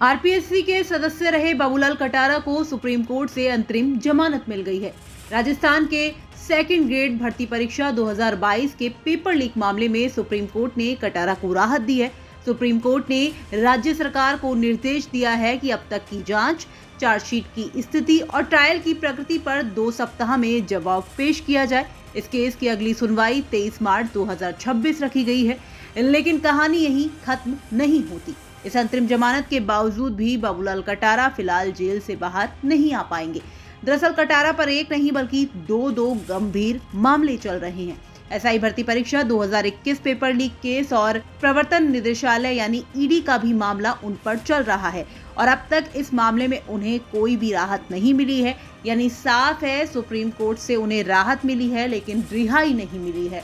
RPSC के सदस्य रहे बाबूलाल कटारा को सुप्रीम कोर्ट से अंतरिम जमानत मिल गई है। राजस्थान के सेकंड ग्रेड भर्ती परीक्षा 2022 के पेपर लीक मामले में सुप्रीम कोर्ट ने कटारा को राहत दी है। सुप्रीम कोर्ट ने राज्य सरकार को निर्देश दिया है कि अब तक की जांच, चार्जशीट की स्थिति और ट्रायल की प्रकृति पर 2 सप्ताह में जवाब पेश किया जाए। इस केस की अगली सुनवाई 23 मार्च 2026 रखी गई है, लेकिन कहानी यहीं खत्म नहीं होती। इस अंतरिम जमानत के बावजूद भी बाबूलाल कटारा फिलहाल जेल से बाहर नहीं आ पाएंगे। दरअसल कटारा पर एक नहीं बल्कि दो गंभीर मामले चल रहे हैं। एसआई भर्ती परीक्षा 2021 पेपर लीक केस और प्रवर्तन निदेशालय यानी ईडी का भी मामला उन पर चल रहा है और अब तक इस मामले में उन्हें कोई भी राहत नहीं मिली है। यानी साफ है, सुप्रीम कोर्ट से उन्हें राहत मिली है लेकिन रिहाई नहीं मिली है।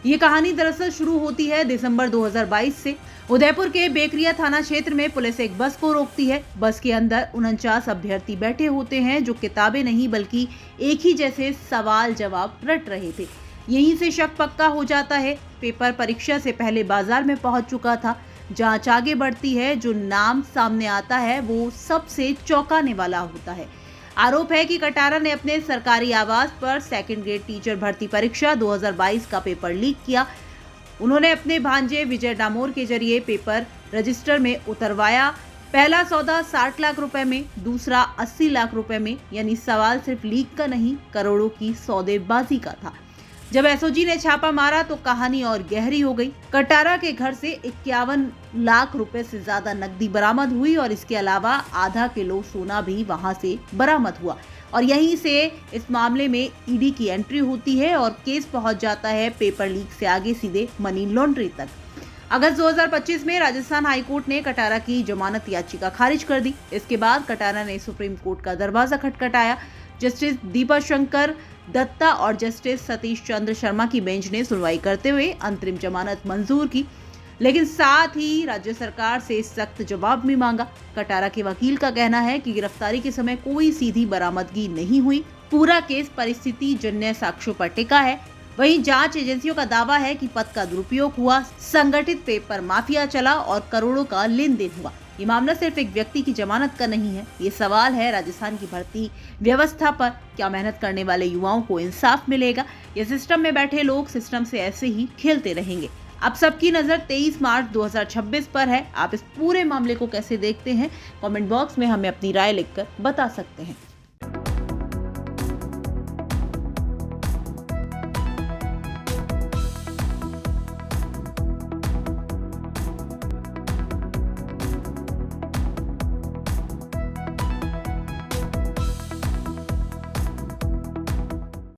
ये कहानी दरअसल शुरू होती है दिसंबर 2022 से। उदयपुर के बेकरिया थाना क्षेत्र में पुलिस एक बस को रोकती है। बस के अंदर 49 अभ्यर्थी बैठे होते हैं जो किताबें नहीं बल्कि एक ही जैसे सवाल जवाब रट रहे थे। यहीं से शक पक्का हो जाता है। पेपर परीक्षा से पहले बाजार में पहुंच चुका था। जांच आगे बढ़ती है, जो नाम सामने आता है वो सबसे चौंकाने वाला होता है। आरोप है कि कटारा ने अपने सरकारी आवास पर सेकंड ग्रेड टीचर भर्ती परीक्षा 2022 का पेपर लीक किया। उन्होंने अपने भांजे विजय डामोर के जरिए पेपर रजिस्टर में उतरवाया। पहला सौदा 60 लाख रुपए में, दूसरा 80 लाख रुपए में। यानी सवाल सिर्फ लीक का नहीं, करोड़ों की सौदेबाजी का था। जब एसओजी ने छापा मारा तो कहानी और गहरी हो गई। कटारा के घर से 51 लाख रुपए से ज्यादा नकदी बरामद हुई और इसके अलावा आधा किलो सोना भी वहां से बरामद हुआ और यहीं से इस मामले में ईडी की एंट्री होती है और केस पहुंच जाता है पेपर लीक से आगे सीधे मनी लॉन्ड्री तक। अगस्त 2025 में राजस्थान हाईकोर्ट ने कटारा की जमानत याचिका खारिज कर दी। इसके बाद कटारा ने सुप्रीम कोर्ट का दरवाजा खटखटाया। जस्टिस दीपा शंकर दत्ता और जस्टिस सतीश चंद्र शर्मा की बेंच ने सुनवाई करते हुए अंतरिम जमानत मंजूर की, लेकिन साथ ही राज्य सरकार से सख्त जवाब भी मांगा। कटारा के वकील का कहना है कि गिरफ्तारी के समय कोई सीधी बरामदगी नहीं हुई। पूरा केस परिस्थिति जन्य साक्ष्यों पर टिका है। वहीं जांच एजेंसियों का दावा है कि पद का दुरुपयोग हुआ, संगठित पेपर माफिया चला और करोड़ों का लेन देन हुआ। ये मामला सिर्फ एक व्यक्ति की जमानत का नहीं है। ये सवाल है राजस्थान की भर्ती व्यवस्था पर। क्या मेहनत करने वाले युवाओं को इंसाफ मिलेगा या सिस्टम में बैठे लोग सिस्टम से ऐसे ही खेलते रहेंगे? अब सबकी नजर 23 मार्च 2026 पर है। आप इस पूरे मामले को कैसे देखते हैं? कमेंट बॉक्स में हमें अपनी राय लिखकर बता सकते हैं।